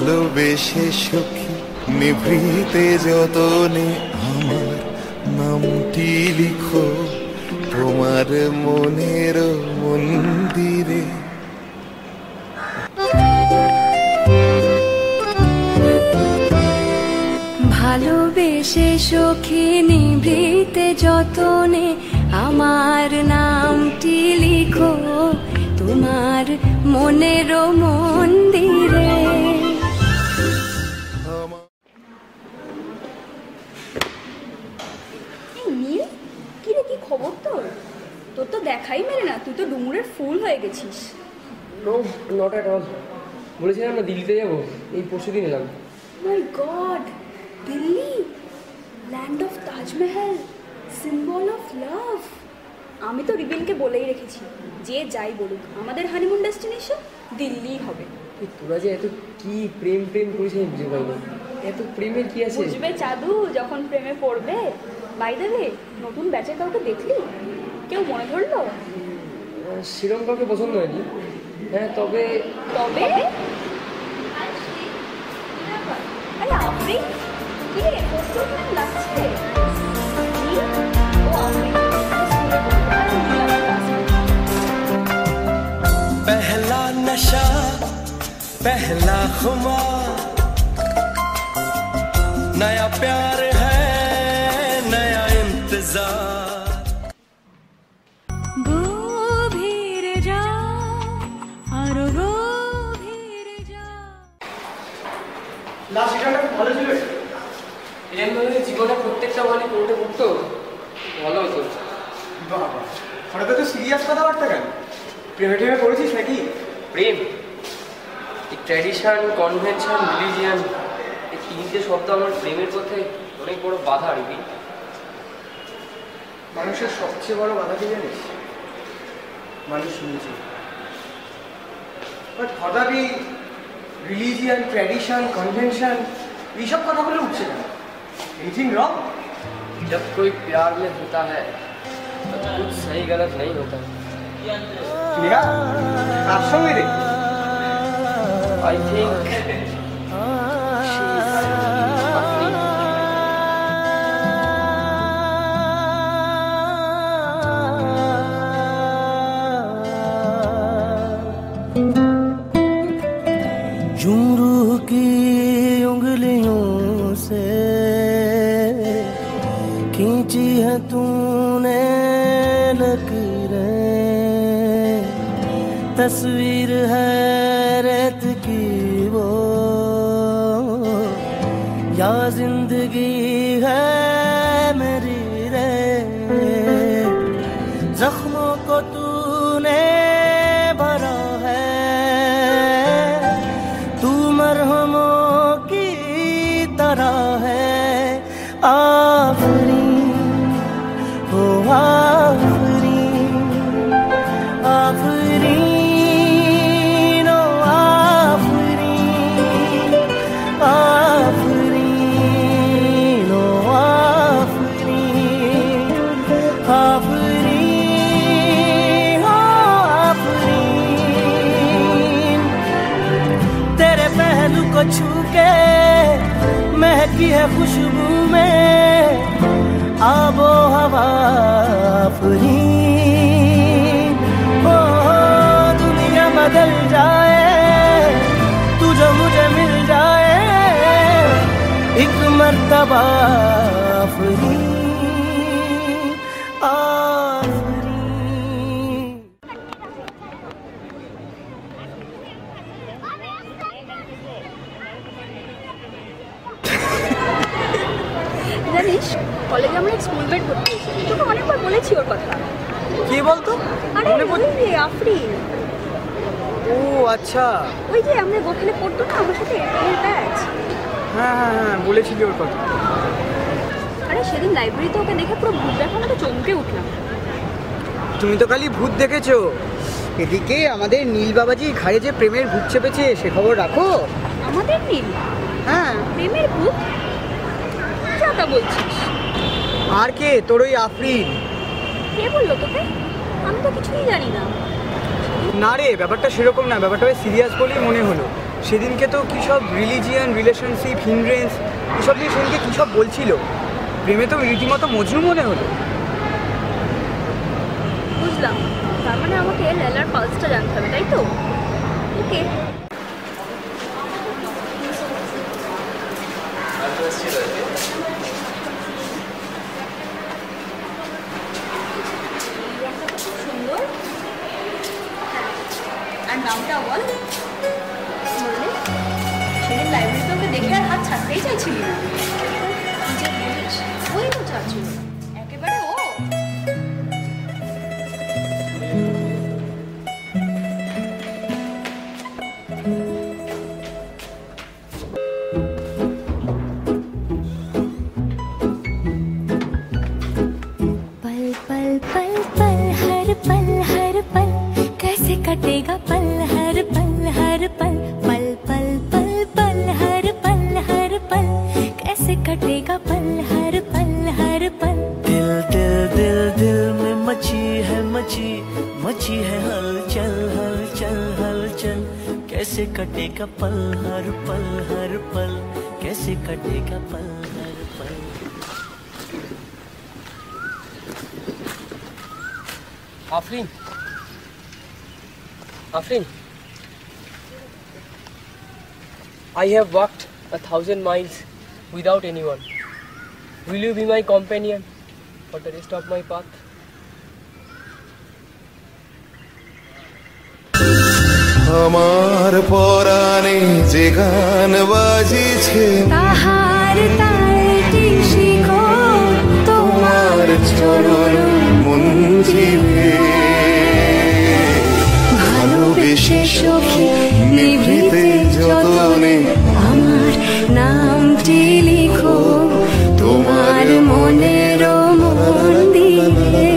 ভালোবেসে সখী নিভৃতে যতনে আমার নামটি লিখো তোমার মনের মন্দিরে। ভালোবেসে সখী নিভৃতে যতনে আমার নামটি লিখো তোমার মনের মন্দিরে। নীল, কি রে, কি খবর তোর? তোর তো দেখাই মেলে না, তুই তো ডুমুরের ফুল হয়ে গেছিস। No, not at all. বলেছিলাম না দিল্লিতে যাবো, এই পরশুদিন এলাম। মাই god, Delhi, land of Taj Mahal, symbol of love. আমি তো রিবিনকে বলেই রেখেছি, যে যাই বলুক আমাদের হানিমুন ডেস্টিনেশন দিল্লি হবে। তোরা যে এত কি প্রেম প্রেম করিস আমি বুঝে পাই না। এত প্রেমের কি আছে? বুঝবে চাঁদু যখন প্রেমে পড়বে। বাই দ্য ওয়ে, নতুন ব্যাচের কাউকে দেখলি? কেউ মনে ধরলো? সেরকম কাউকে পছন্দ হয়নি। হ্যাঁ, তবে তবে আরে আপনি কি রে, প্রস্তুত লাগছে? पहला नशा पहला खुमार, नया प्यार है नया इंतजार। গভীর যা আরো গভীর যা। লাস্ট গানটা খুব ভালো ছিল। এরকম ভাবে জীবনে প্রত্যেকটা মানে কোনটা করতো ভালো হতো। বাবা, হঠাৎ তো সিরিয়াস কথাবার্তা কেন? প্রেমে টেমে পড়েছিস নাকি? প্রেম, এই ট্র্যাডিশন, কনভেনশন, রিলিজিয়ান, এই তিনটে শব্দ আমার প্রেমের পথে অনেক বড় বাধা রিবি। মানুষের সবচেয়ে বড় বাধা কি জানিস? মানুষ নিজে। বাট হঠাৎই রিলিজিয়ান, ট্র্যাডিশন, কনভেনশন এইসব কথা বলে উঠছে কেন? Anything wrong? जब कोई प्यार में होता है तो कुछ सही गलत नहीं होता। নেহা, কার সঙ্গে রে? I think यूं रूह की उंगलियों से खींची है तूने लकीरें, तस्वीर है रेत की वो या जिंदगी है मेरी रे। जख्मों को तूने भरा है, तू मरहमों की तरह है। आफरी हो आफरी, आफरी नो आफरी, आफरी नो आफरी, आफरी हो आफरी। तेरे पहलू को छू के महकी है खुशबू में आबो हवा आफरी। ओ दुनिया बदल जाए तू जो मुझे मिल जाए एक मर्तबा आफरी, आफरी। জানিস, কলেজে আমরা স্কুলমেট ভর্তি হয়েছি, তোকে অনেকবার বলেছি ওর কথা। কি বলতো? আরে ওই রে আফরিন, ও আচ্ছা, ওই যে আমরা গোখেলে পড়তো না আমার সাথে, এর ব্যাচ। হ্যাঁ হ্যাঁ হ্যাঁ, বলেছিলি ওর কথা। আরে সেদিন লাইব্রেরিতে ওকে দেখে পুরো ভূত দেখা মতো চমকে উঠলাম। তুমি তো খালি ভূত দেখেছো, এদিকে আমাদের নীল বাবাজি ঘাড়ে যে প্রেমের ভূত চেপেছে সে খবর রাখো। আমাদের নীল? হ্যাঁ। প্রেমের ভূত? যাতা বলছিস? আর কে? তোর ওই আফরিন। কে বললো তোকে? আমি তো কিছুই জানি না। না রে, ব্যাপারটা সেরকম না, ব্যাপারটা সিরিয়াস বলেই মনে হলো। সেদিনকে তো কী সব রিলিজিয়ান, রিলেশনশিপ, হিন্ড্রেন্স এসব নিয়ে সেদিনকে কী সব বলছিল। প্রেমে তো রীতিমতো মজনু মনে হলো। বুঝলাম, তার মানে আমাকে লেলার পালসটা জানতে হবে, তাই তো? ওকে। সুন্দর। আর নামটা বল। মানে সেদিন লাইব্রেরিতে ওকে দেখে আর হাত ছাড়তেই চাইছিলি না। কি যে বলিস, ওই তো চাচু, একেবারে ও। पल पल पल पल हर पल कैसे कटेगा पल हर पल पल पल पल पल हर पल कैसे कटेगा पल हर पल। दिल दिल दिल दिल में मची है हलचल हलचल हलचल। कैसे कटेगा पल हर पल कैसे कटेगा पल हर पल। Afrin, Afrin, I have walked 1,000 miles without anyone. Will you be my companion for the rest of my path? আমার পরাণে যে গান বাজিছে তাহার তালটি শিখো তোমার চরণ মঞ্জিলে ভালোবেসে সখী নিভৃতে যতনে আমার নামটি লিখো তোমার মনের মন্দিরে।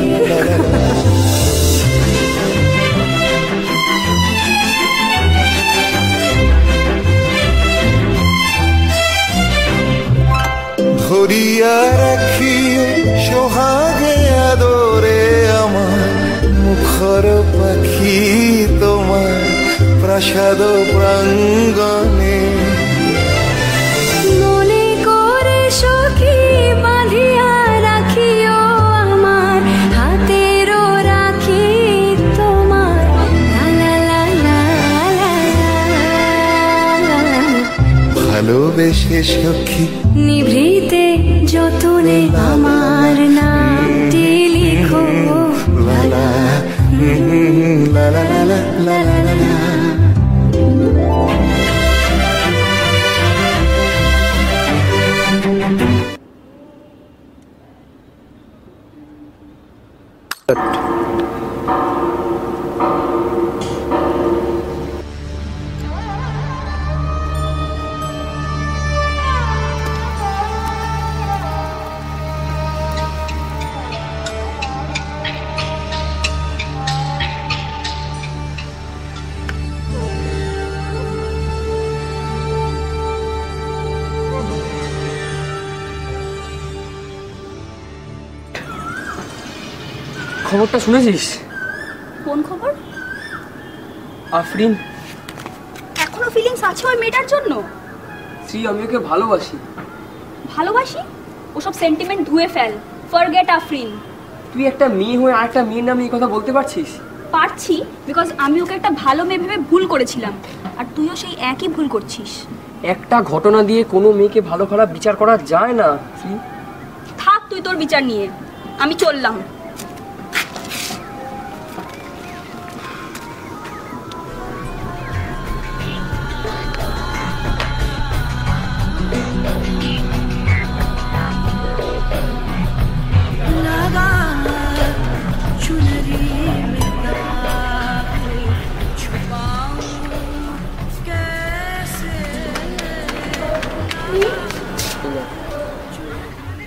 ধরিয়া রাখিও সোহাগে আদরে আমার মুখর পাখি তোমার প্রাসাদ প্রাঙ্গণে। মনে করে সখী বাঁধিয়া রাখিও আমার হাতেরও রাখি তোমার লা লা লা লা লা। ভালোবেসে সখী নিভৃতে যতনে আমার নামটি লিখো লা লা লা লা লা লা লা লা। খবরটা শুনেছিস? কোন খবর? আফরিন, এখনো ফিলিংস আছে ওই মেয়েটার জন্য? শ্রী, আমি ওকে ভালোবাসি। ভালোবাসি? ওসব সেন্টিমেন্ট ধুয়ে ফেল, ফরগেট আফরিন। তুই একটা মেয়ে হয়ে আর একটা মেয়ের নামে এই কথা বলতে পারছিস? পারছি, বিকজ আমি ওকে একটা ভালো মেয়ে ভেবে ভুল করেছিলাম, আর তুইও সেই একই ভুল করছিস। একটা ঘটনা দিয়ে কোনো মেয়েকে ভালো খারাপ বিচার করা যায় না শ্রী। থাক তুই তোর বিচার নিয়ে, আমি চললাম।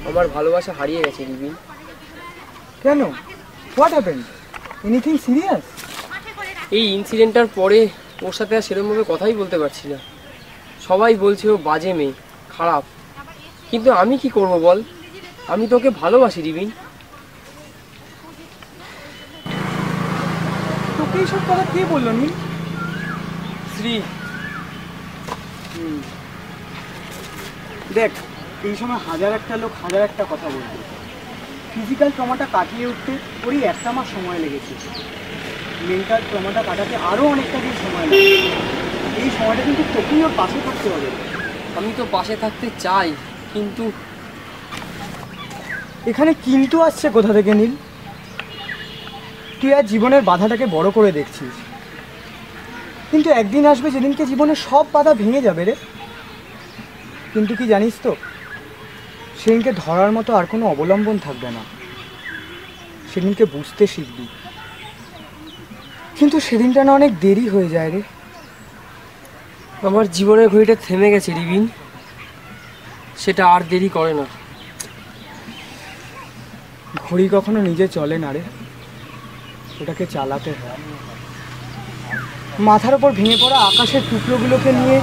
আমার ভালোবাসা হারিয়ে গেছে রিবিন। কেন? What happened? Anything serious? এই ইনসিডেন্টটার পরে ওর সাথে আর সেরকমভাবে কথাই বলতে পারছি না। সবাই বলছে ও বাজে মেয়ে, খারাপ, কিন্তু আমি কি করব বল? আমি তোকে ভালোবাসি রিবিন। তোকে এইসব কথা কে বললো নীল? শ্রী, দেখ, এই সময় হাজার একটা লোক হাজার একটা কথা বলবে। ফিজিক্যাল ট্রমাটা কাটিয়ে উঠতে ওরই 1 মাস সময় লেগেছে। মেন্টাল ট্রমাটা কাটাতে আরও অনেকটা দিন সময় লাগে। এই সময়টা কিন্তু তোকেই ওর পাশে থাকতে হবে। আমি তো পাশে থাকতে চাই, কিন্তু এখানে কিন্তু আসছে কোথা থেকে নীল? তুই আর জীবনের বাধাটাকে বড় করে দেখছিস, কিন্তু একদিন আসবে যেদিনকে জীবনের সব বাধা ভেঙে যাবে রে। কিন্তু কি জানিস তো, সেদিনকে ধরার মতো আর কোনো অবলম্বন থাকবে না। সেদিনকে বুঝতে শিখবি, কিন্তু সেদিনটা না অনেক দেরি হয়ে যায় রে। আমার জীবনের ঘড়িটা থেমে গেছে রিবিন, সেটা আর দেরি করে না। ঘড়ি কখনো নিজে চলে না রে, ওটাকে চালাতে হয়। মাথার ওপর ভেঙে পড়া আকাশের টুকরোগুলোকে নিয়ে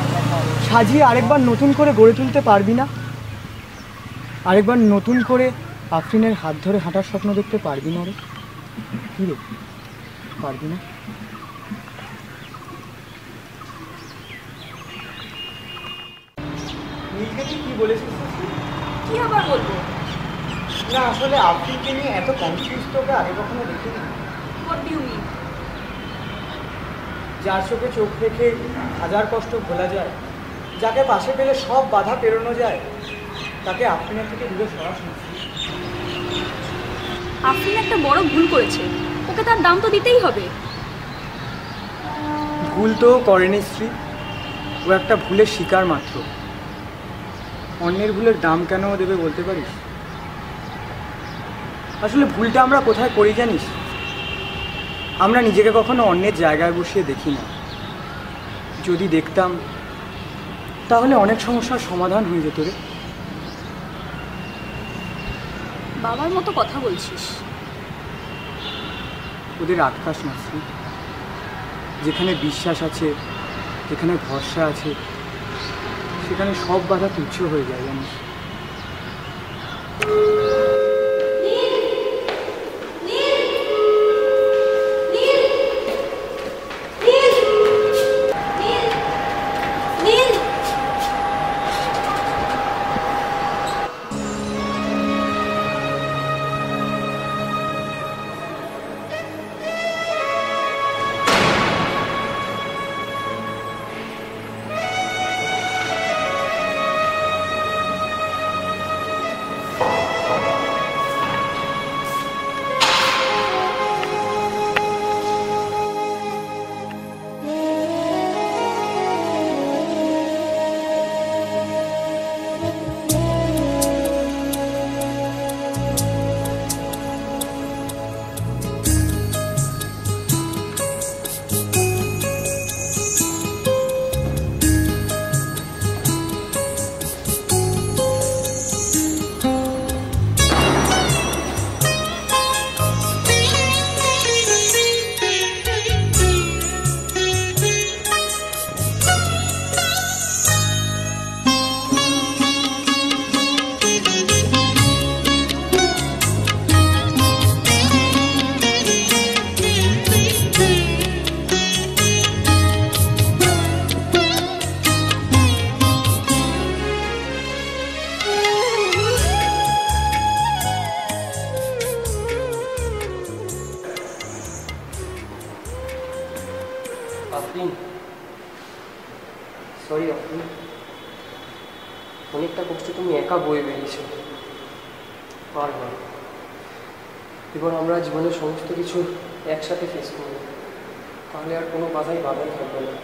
সাজিয়ে আরেকবার নতুন করে গড়ে তুলতে পারবি না? আরেকবার নতুন করে আফরিনের হাত ধরে হাঁটার স্বপ্ন দেখতে পারবি না রে? কি রে, পারবি না? কি বলেছিস? কি আবার বলবো? না আসলে আফরিনকে নিয়ে এত কনফিউজ তোকে আগে কখনো দেখিনি। What do you mean? যার চোখে চোখ রেখে হাজার কষ্ট ভোলা যায়, যাকে পাশে পেলে সব বাধা পেরোনো যায়, তাকে আফরিনের থেকে দূরে সরাস না। আফরিন একটা বড় ভুল করেছে, ওকে তার দাম তো দিতেই হবে। ভুল তো করেনি শ্রী, ও একটা ভুলের শিকার মাত্র। অন্যের ভুলের দাম কেন দেবে বলতে পারিস? আসলে ভুলটা আমরা কোথায় করি জানিস? আমরা নিজেকে কখনো অন্যের জায়গায় বসিয়ে দেখি না। যদি দেখতাম তাহলে অনেক সমস্যার সমাধান হয়ে যেত রে। বাবার মতো কথা বলছিস। ওদের আটকাস না শ্রী। যেখানে বিশ্বাস আছে, যেখানে ভরসা আছে, সেখানে সব বাধা তুচ্ছ হয়ে যায় জানিস। সরি আফরিন, অনেকটা কষ্ট তুমি একা বয়ে বেরিয়েছো। এবার আমরা জীবনের সমস্ত কিছু একসাথে ফেস করবো, তাহলে আর কোনো বাধাই থাকবে না।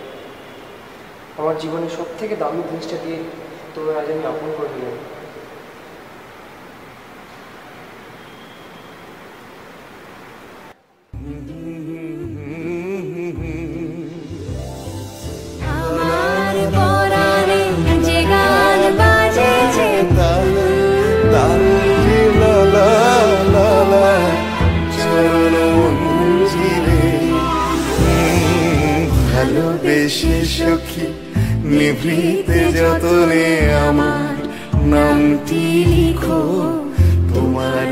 আমার জীবনের সব থেকে দামি জিনিসটা দিয়ে তোমার আজ আমি আপন করে দিলাম। ভালোবেসে সখী নিভৃতে যতনে আমার নামটি লিখো, তোমার